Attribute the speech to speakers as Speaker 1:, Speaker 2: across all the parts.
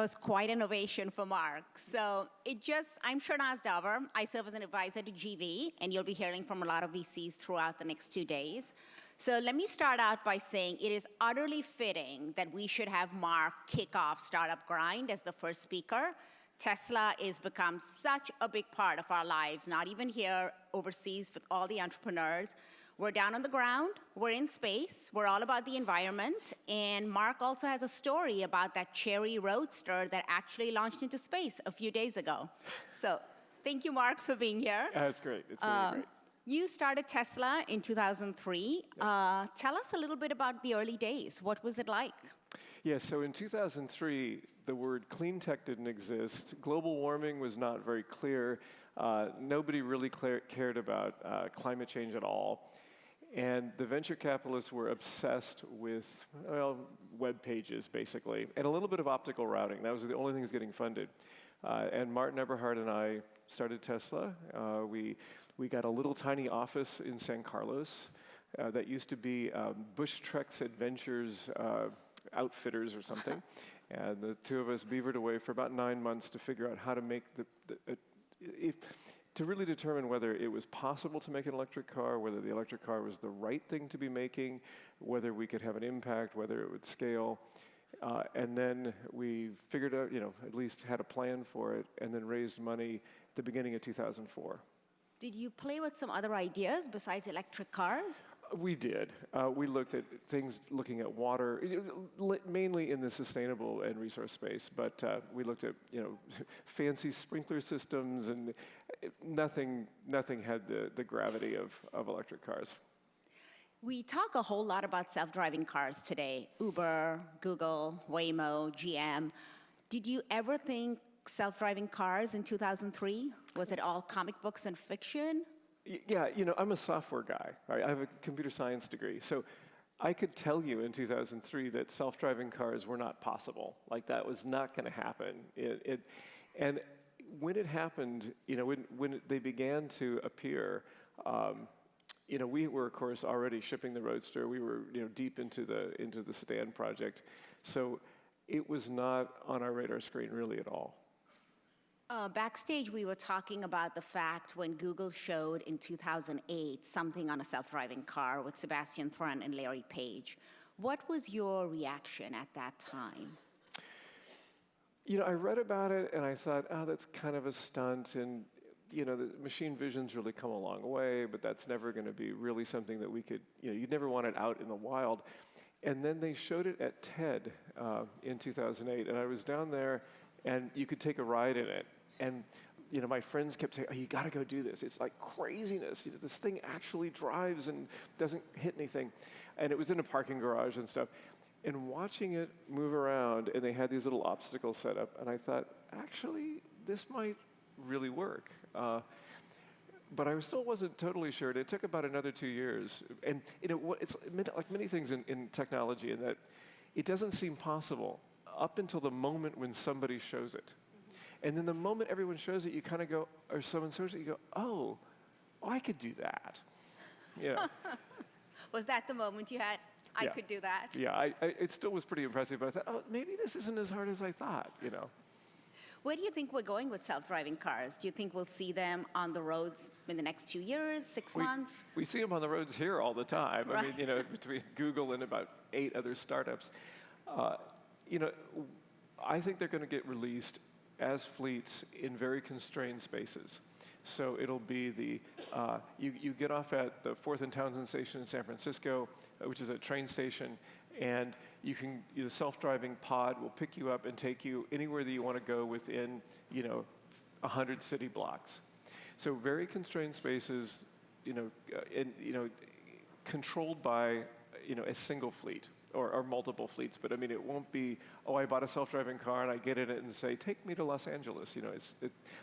Speaker 1: was quite an ovation for Marc. So I'm Shernaz. I serve as an advisor to GV, and you'll be hearing from a lot of VCs throughout the next 2 days. So let me start out by saying it is utterly fitting that we should have Marc kick off Startup Grind as the first speaker. Tesla has become such a big part of our lives, not even here, overseas with all the entrepreneurs. We're down on the ground, we're in space, we're all about the environment, and Marc also has a story about that cherry Roadster that actually launched into space a few days ago. So thank you, Marc, for being here.
Speaker 2: That's great. It's really great.
Speaker 1: You started Tesla in 2003. Yep. Tell us a little bit about the early days. What was it like?
Speaker 2: Yeah, so in 2003, the word clean tech didn't exist. Global warming was not very clear. Nobody really cared about climate change at all. And the venture capitalists were obsessed with, well, web pages, basically, and a little bit of optical routing. That was the only things getting funded. And Martin Eberhard and I started Tesla. We got a little tiny office in San Carlos that used to be Bush Trex Adventures Outfitters or something. And the two of us beavered away for about 9 months to figure out how to make to really determine whether it was possible to make an electric car, whether the electric car was the right thing to be making, whether we could have an impact, whether it would scale. And then we figured out, at least had a plan for it, and then raised money at the beginning of 2004.
Speaker 1: Did you play with some other ideas besides electric cars?
Speaker 2: We did. We looked at things looking at water, mainly in the sustainable and resource space, but we looked at fancy sprinkler systems, and nothing had the gravity of electric cars.
Speaker 1: We talk a whole lot about self-driving cars today. Uber, Google, Waymo, GM. Did you ever think self-driving cars in 2003? Was it all comic books and fiction?
Speaker 2: Yeah, I'm a software guy. Right? I have a computer science degree. So I could tell you in 2003 that self-driving cars were not possible. Like, that was not going to happen. And when it happened, when they began to appear, we were, of course, already shipping the Roadster. We were, deep into the sedan project. So it was not on our radar screen really at all.
Speaker 1: Backstage, we were talking about the fact when Google showed in 2008 something on a self-driving car with Sebastian Thrun and Larry Page. What was your reaction at that time?
Speaker 2: I read about it and I thought, oh, that's kind of a stunt, and the machine vision's really come a long way, but that's never going to be really something that we could, you'd never want it out in the wild. And then they showed it at TED in 2008, and I was down there, and you could take a ride in it. And my friends kept saying, oh, you got to go do this. It's like craziness. This thing actually drives and doesn't hit anything. And it was in a parking garage and stuff. And watching it move around, and they had these little obstacles set up, and I thought, actually, this might really work. But I still wasn't totally sure. It took about another 2 years. And it's like many things in technology, in that it doesn't seem possible up until the moment when somebody shows it. And then the moment everyone shows it, you kind of go, or someone shows it, you go, oh, I could do that. Yeah.
Speaker 1: Was that the moment you had, I could do that?
Speaker 2: Yeah, it still was pretty impressive, but I thought, oh, maybe this isn't as hard as I thought,
Speaker 1: Where do you think we're going with self-driving cars? Do you think we'll see them on the roads in the next 2 years, 6 months?
Speaker 2: We see them on the roads here all the time.
Speaker 1: Right.
Speaker 2: I mean, between Google and about 8 other startups. I think they're going to get released as fleets in very constrained spaces. So it'll be you get off at the 4th and Townsend station in San Francisco, which is a train station, and the self-driving pod will pick you up and take you anywhere that you want to go within 100 city blocks. So very constrained spaces, controlled by a single fleet. Or multiple fleets, but I mean, it won't be, oh, I bought a self-driving car and I get in it and say, take me to Los Angeles.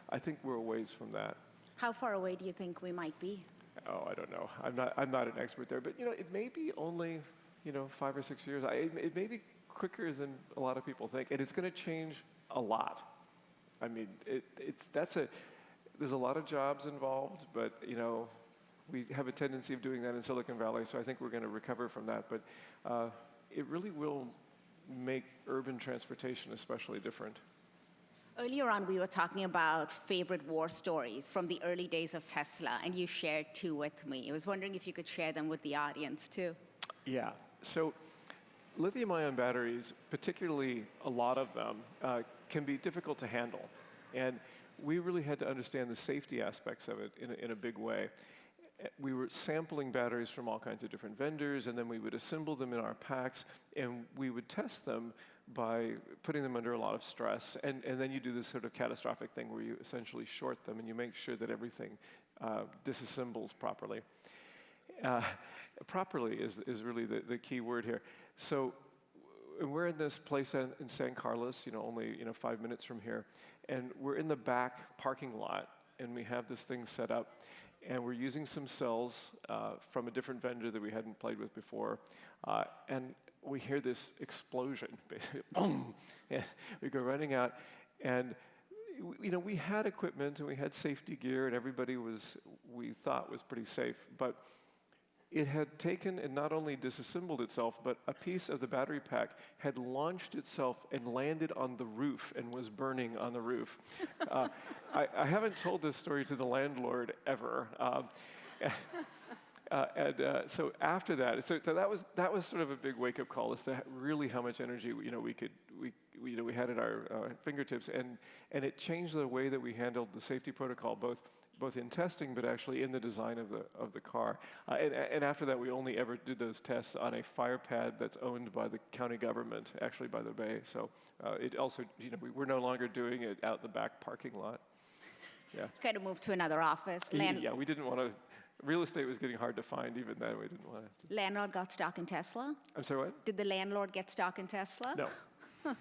Speaker 2: I think we're a ways from that.
Speaker 1: How far away do you think we might be?
Speaker 2: Oh, I don't know. I'm not an expert there, but it may be only 5 or 6 years. It may be quicker than a lot of people think, and it's going to change a lot. I mean, there's a lot of jobs involved, but we have a tendency of doing that in Silicon Valley, so I think we're going to recover from that. But it really will make urban transportation especially different.
Speaker 1: Earlier on, we were talking about favorite war stories from the early days of Tesla, and you shared two with me. I was wondering if you could share them with the audience, too.
Speaker 2: Yeah. So lithium-ion batteries, particularly a lot of them, can be difficult to handle. And we really had to understand the safety aspects of it in a big way. We were sampling batteries from all kinds of different vendors, and then we would assemble them in our packs, and we would test them by putting them under a lot of stress. And then you do this sort of catastrophic thing where you essentially short them, and you make sure that everything disassembles properly. Properly is really the key word here. So we're in this place in San Carlos, only 5 minutes from here, and we're in the back parking lot, and we have this thing set up, and we're using some cells from a different vendor that we hadn't played with before, and we hear this explosion, basically, boom, and we go running out, and we had equipment and we had safety gear, and everybody we thought was pretty safe, but it had taken and not only disassembled itself, but a piece of the battery pack had launched itself and landed on the roof and was burning on the roof. I haven't told this story to the landlord ever. So after that, so that was sort of a big wake-up call as to really how much energy we had at our fingertips, and it changed the way that we handled the safety protocol, both in testing, but actually in the design of the car. And after that, we only ever did those tests on a fire pad that's owned by the county government, actually by the Bay. So it also, we're no longer doing it out in the back parking lot. Yeah.
Speaker 1: Kind of moved to another office.
Speaker 2: Yeah, we didn't want to. Real estate was getting hard to find even then. We didn't want to.
Speaker 1: Landlord got stock in Tesla?
Speaker 2: I'm sorry, what?
Speaker 1: Did the landlord get stock in Tesla?
Speaker 2: No.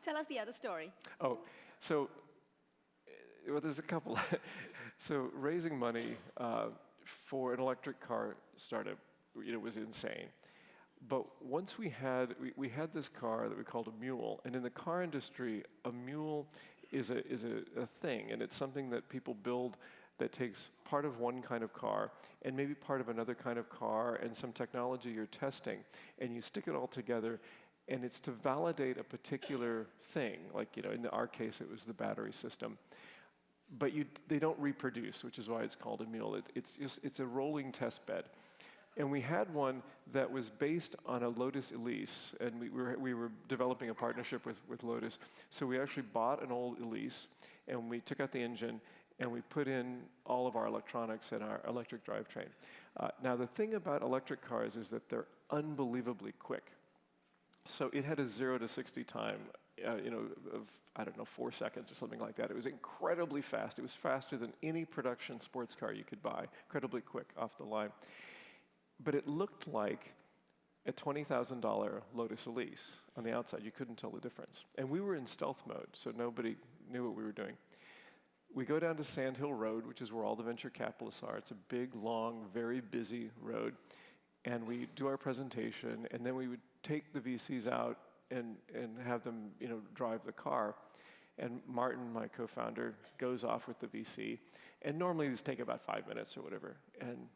Speaker 1: Tell us the other story.
Speaker 2: Oh, so, well, there's a couple. So raising money for an electric car startup, was insane. But once we had this car that we called a mule, and in the car industry, a mule is a thing, and it's something that people build that takes part of one kind of car and maybe part of another kind of car and some technology you're testing, and you stick it all together, and it's to validate a particular thing, like, in our case, it was the battery system. But they don't reproduce, which is why it's called a mule. It's a rolling test bed. And we had one that was based on a Lotus Elise, and we were developing a partnership with Lotus. So we actually bought an old Elise, and we took out the engine, and we put in all of our electronics and our electric drivetrain. Now, the thing about electric cars is that they're unbelievably quick. So it had a 0 to 60 time, of, I don't know, 4 seconds or something like that. It was incredibly fast. It was faster than any production sports car you could buy, incredibly quick off the line. But it looked like a $20,000 Lotus Elise on the outside. You couldn't tell the difference. And we were in stealth mode, so nobody knew what we were doing. We go down to Sand Hill Road, which is where all the venture capitalists are. It's a big, long, very busy road. And we do our presentation, and then we would take the VCs out and have them, drive the car. And Martin, my co-founder, goes off with the VC. And normally these take about 5 minutes or whatever. And,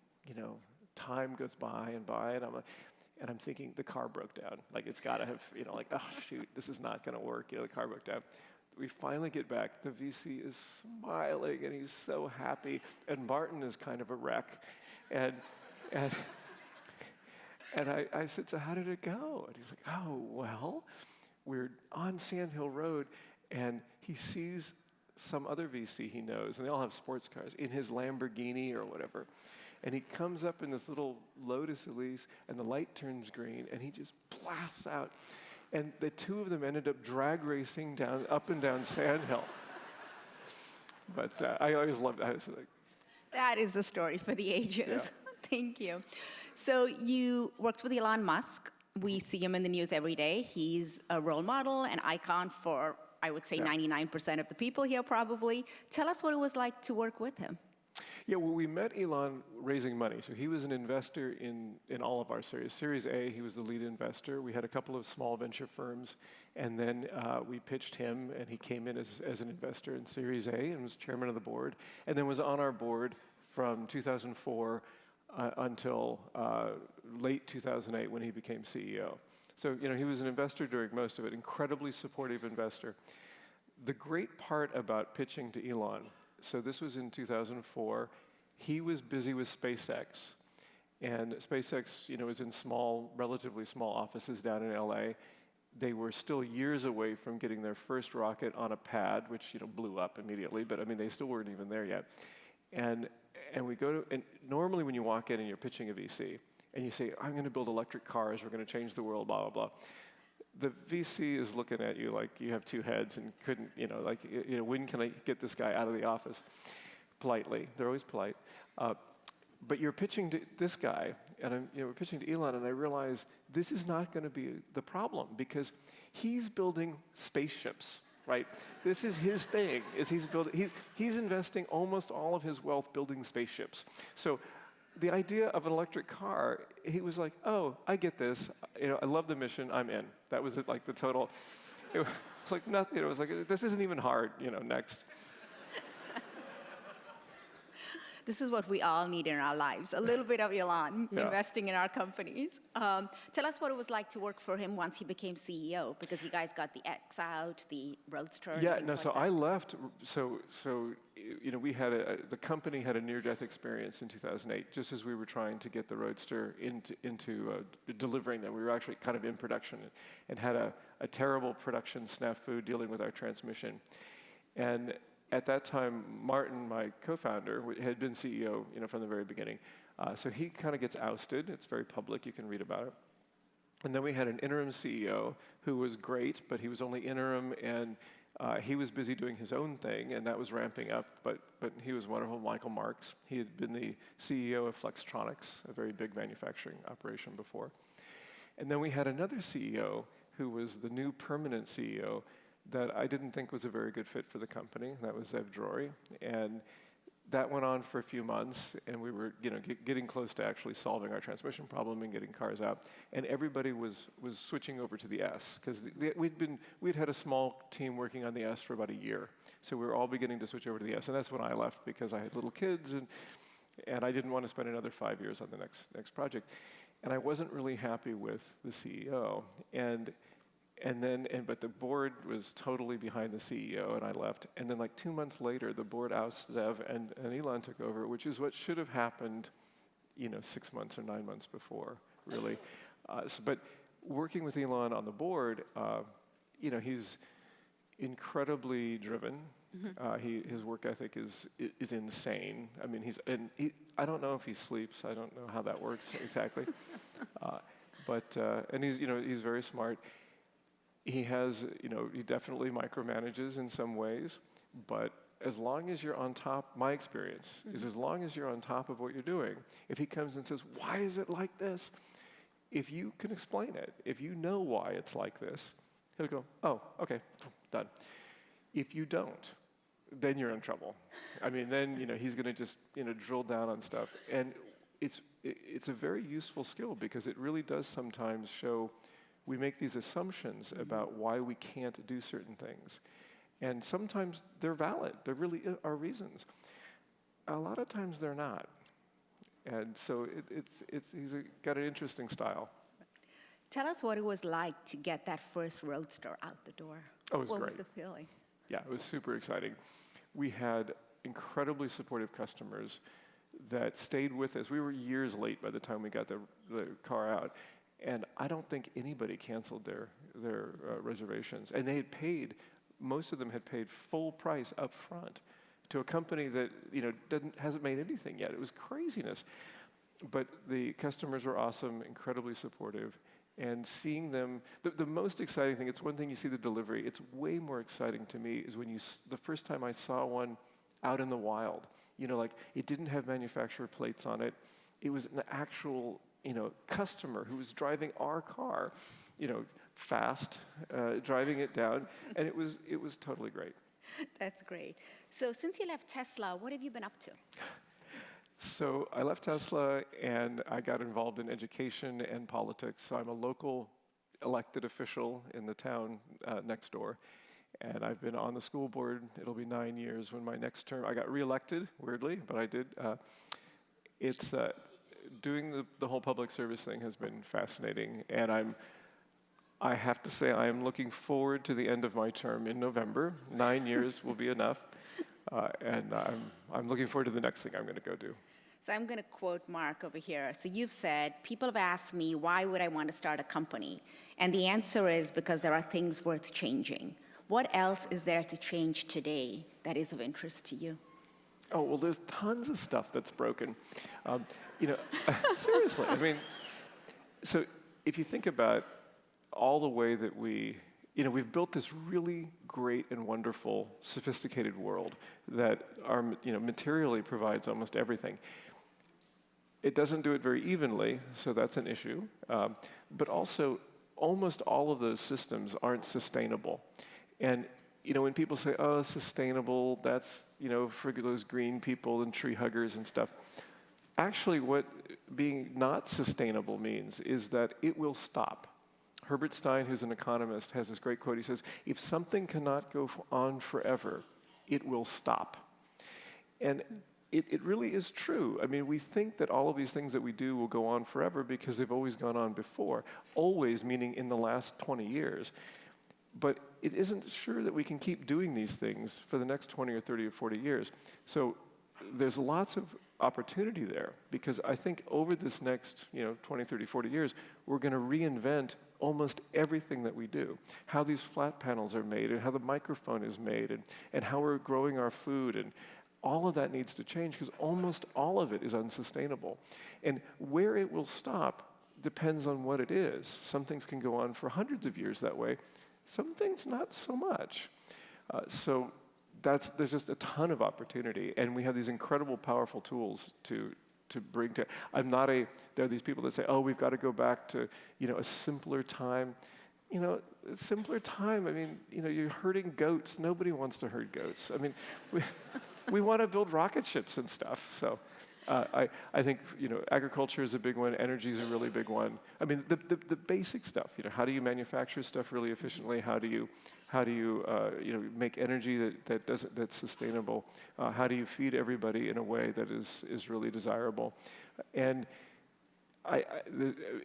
Speaker 2: time goes by, and I'm thinking the car broke down. Like, it's got to have, like, oh, shoot, this is not going to work. The car broke down. We finally get back. The VC is smiling, and he's so happy. And Martin is kind of a wreck. And I said, so how did it go? And he's like, oh, well, we're on Sand Hill Road, and he sees some other VC he knows, and they all have sports cars, in his Lamborghini or whatever. And he comes up in this little Lotus Elise, and the light turns green, and he just blasts out. And the two of them ended up drag racing up and down Sand Hill. But I always loved that. I was like,
Speaker 1: that is a story for the ages.
Speaker 2: Yeah.
Speaker 1: Thank you. So you worked with Elon Musk. We see him in the news every day. He's a role model, an icon for, I would say, 99% of the people here probably. Tell us what it was like to work with him.
Speaker 2: Yeah, well, we met Elon raising money. So he was an investor in all of our series. Series A, he was the lead investor. We had a couple of small venture firms, and then we pitched him, and he came in as an investor in Series A and was chairman of the board, and then was on our board from 2004 until late 2008 when he became CEO. So, he was an investor during most of it, incredibly supportive investor. The great part about pitching to Elon, so this was in 2004, he was busy with SpaceX. And SpaceX, is in relatively small offices down in LA. They were still years away from getting their first rocket on a pad, which blew up immediately. But I mean, they still weren't even there yet. And normally when you walk in and you're pitching a VC, and you say, I'm going to build electric cars, we're going to change the world, blah, blah, blah. The VC is looking at you like you have two heads and couldn't, when can I get this guy out of the office? Politely. They're always polite. But you're pitching to this guy, and we're pitching to Elon, and I realize this is not going to be the problem because he's building spaceships, right? This is his thing. He's investing almost all of his wealth building spaceships. So the idea of an electric car, he was like, oh, I get this. I love the mission. I'm in. That was like the total. It was like nothing. It was like this isn't even hard. Next.
Speaker 1: This is what we all need in our lives, a little bit of Elon investing in our companies. Tell us what it was like to work for him once he became CEO, because you guys got the X out, the Roadster.
Speaker 2: Yeah, no, so I left, we had the company had a near-death experience in 2008, just as we were trying to get the Roadster into delivering them. We were actually kind of in production and had a terrible production snafu dealing with our transmission. And at that time, Martin, my co-founder, had been CEO, from the very beginning. So he kind of gets ousted. It's very public. You can read about it. And then we had an interim CEO who was great, but he was only interim, and he was busy doing his own thing, and that was ramping up. But he was wonderful, Michael Marks. He had been the CEO of Flextronics, a very big manufacturing operation before. And then we had another CEO who was the new permanent CEO that I didn't think was a very good fit for the company. That was Zev Drory. And that went on for a few months, and we were getting close to actually solving our transmission problem and getting cars out. And everybody was switching over to the S, because we'd had a small team working on the S for about a year. So we were all beginning to switch over to the S. And that's when I left, because I had little kids, and I didn't want to spend another 5 years on the next project. And I wasn't really happy with the CEO. But the board was totally behind the CEO, and I left. And then like 2 months later, the board ousts Zev, and Elon took over, which is what should have happened, 6 months or 9 months before, really. But working with Elon on the board, he's incredibly driven. Mm-hmm. His work ethic is insane. I mean, I don't know if he sleeps. I don't know how that works exactly. And he's very smart. He he definitely micromanages in some ways, but as long as you're on top, my experience is as long as you're on top of what you're doing, if he comes and says, why is it like this? If you can explain it, if you know why it's like this, he'll go, oh, okay, done. If you don't, then you're in trouble. I mean, then, he's gonna just, drill down on stuff. And it's a very useful skill, because it really does sometimes show we make these assumptions about why we can't do certain things. And sometimes they're valid. There really are reasons. A lot of times they're not. And so he's got an interesting style.
Speaker 1: Tell us what it was like to get that first Roadster out the door.
Speaker 2: Oh, it was great.
Speaker 1: What was the feeling?
Speaker 2: Yeah, it was super exciting. We had incredibly supportive customers that stayed with us. We were years late by the time we got the car out. And I don't think anybody canceled their reservations. And they had paid, most of them had paid full price up front to a company that hasn't made anything yet. It was craziness. But the customers were awesome, incredibly supportive. And seeing them, the most exciting thing, it's one thing you see the delivery, it's way more exciting to me is when the first time I saw one out in the wild. Like it didn't have manufacturer plates on it. It was an actual customer who was driving our car, fast, driving it down, and it was totally great.
Speaker 1: That's great. So since you left Tesla, what have you been up to?
Speaker 2: So I left Tesla, and I got involved in education and politics. So I'm a local elected official in the town next door, and I've been on the school board. It'll be 9 years when my next term. I got reelected, weirdly, but I did. Doing the whole public service thing has been fascinating, and I have to say I am looking forward to the end of my term in November. 9 years will be enough. And I'm looking forward to the next thing I'm going to go do.
Speaker 1: So I'm going to quote Marc over here. So you've said, people have asked me, why would I want to start a company? And the answer is because there are things worth changing. What else is there to change today that is of interest to you?
Speaker 2: Oh, well, there's tons of stuff that's broken. Seriously, I mean, so if you think about all the way that we've built this really great and wonderful, sophisticated world that materially provides almost everything. It doesn't do it very evenly, so that's an issue. But also, almost all of those systems aren't sustainable. And when people say, "Oh, sustainable," that's for those green people and tree huggers and stuff. Actually, what being not sustainable means is that it will stop. Herbert Stein, who's an economist, has this great quote. He says, "If something cannot go on forever, it will stop." And it really is true. I mean, we think that all of these things that we do will go on forever because they've always gone on before. Always, meaning in the last 20 years. But it isn't sure that we can keep doing these things for the next 20 or 30 or 40 years. So there's lots of opportunity there, because I think over this next 20, 30, 40 years, we're going to reinvent almost everything that we do. How these flat panels are made, and how the microphone is made, and how we're growing our food, and all of that needs to change, because almost all of it is unsustainable. And where it will stop depends on what it is. Some things can go on for hundreds of years that way. Some things not so much. So there's just a ton of opportunity, and we have these incredible, powerful tools to bring to. There are these people that say, "Oh, we've got to go back to a simpler time." A simpler time. I mean, you're herding goats. Nobody wants to herd goats. I mean, we want to build rocket ships and stuff. So I think agriculture is a big one. Energy is a really big one. I mean, the basic stuff. How do you manufacture stuff really efficiently? How do you make energy that's sustainable? How do you feed everybody in a way that is really desirable? And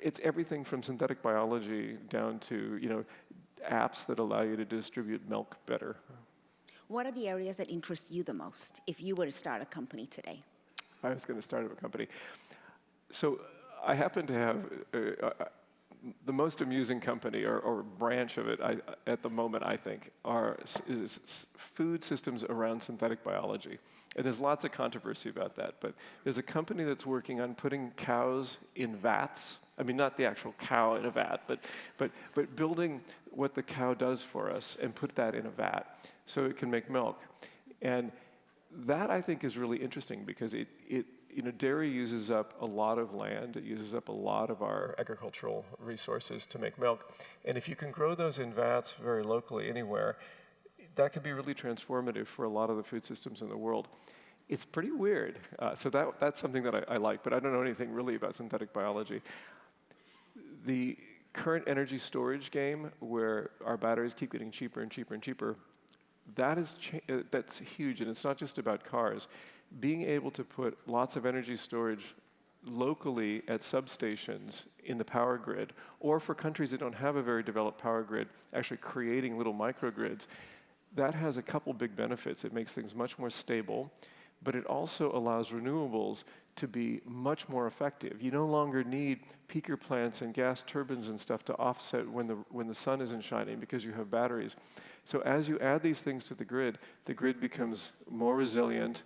Speaker 2: it's everything from synthetic biology down to apps that allow you to distribute milk better.
Speaker 1: What are the areas that interest you the most if you were to start a company today?
Speaker 2: If I was going to start a company. So I happen to have the most amusing company or branch of it at the moment, I think, is food systems around synthetic biology. And there's lots of controversy about that, but there's a company that's working on putting cows in vats. I mean, not the actual cow in a vat, but building what the cow does for us and put that in a vat so it can make milk. And that, I think, is really interesting because dairy uses up a lot of land. It uses up a lot of our agricultural resources to make milk. And if you can grow those in vats very locally anywhere, that could be really transformative for a lot of the food systems in the world. It's pretty weird. So that's something that I like, but I don't know anything really about synthetic biology. The current energy storage game, where our batteries keep getting cheaper and cheaper and cheaper, that's huge, and it's not just about cars. Being able to put lots of energy storage locally at substations in the power grid, or for countries that don't have a very developed power grid, actually creating little microgrids, that has a couple big benefits. It makes things much more stable, but it also allows renewables to be much more effective. You no longer need peaker plants and gas turbines and stuff to offset when the sun isn't shining because you have batteries. So as you add these things to the grid becomes more resilient,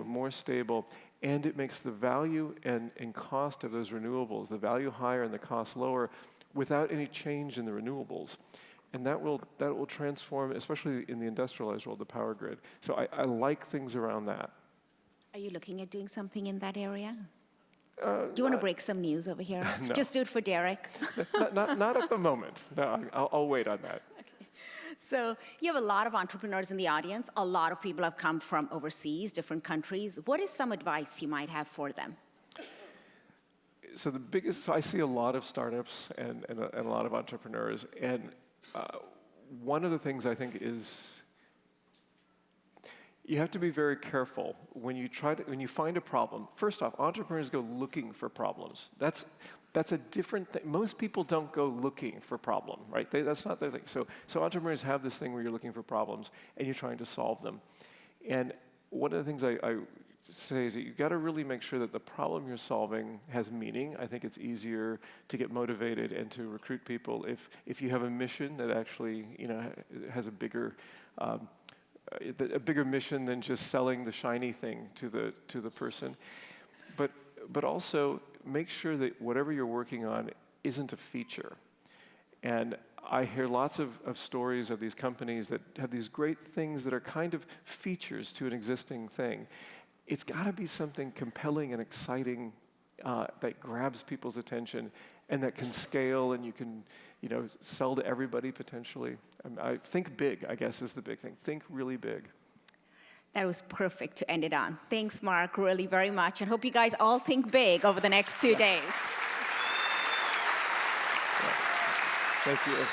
Speaker 2: more stable, and it makes the value and cost of those renewables, the value higher and the cost lower, without any change in the renewables. And that will transform, especially in the industrialized world, the power grid. So I like things around that.
Speaker 1: Are you looking at doing something in that area? Do you want to break some news over here?
Speaker 2: No.
Speaker 1: Just do it for Derek.
Speaker 2: not at the moment. No, I'll wait on that.
Speaker 1: So you have a lot of entrepreneurs in the audience. A lot of people have come from overseas, different countries. What is some advice you might have for them?
Speaker 2: So I see a lot of startups and a lot of entrepreneurs, and one of the things I think is you have to be very careful when you find a problem. First off, entrepreneurs go looking for problems. that's a different thing. Most people don't go looking for problem, right? That's not their thing. So entrepreneurs have this thing where you're looking for problems and you're trying to solve them. And one of the things I say is that you've got to really make sure that the problem you're solving has meaning. I think it's easier to get motivated and to recruit people if you have a mission that actually, has a bigger mission than just selling the shiny thing to the person. But also make sure that whatever you're working on isn't a feature. And I hear lots of stories of these companies that have these great things that are kind of features to an existing thing. It's got to be something compelling and exciting that grabs people's attention and that can scale and you can, sell to everybody potentially. I think big, I guess, is the big thing. Think really big.
Speaker 1: That was perfect to end it on. Thanks, Marc, really very much. And hope you guys all think big over the next 2 days.
Speaker 2: Thank you.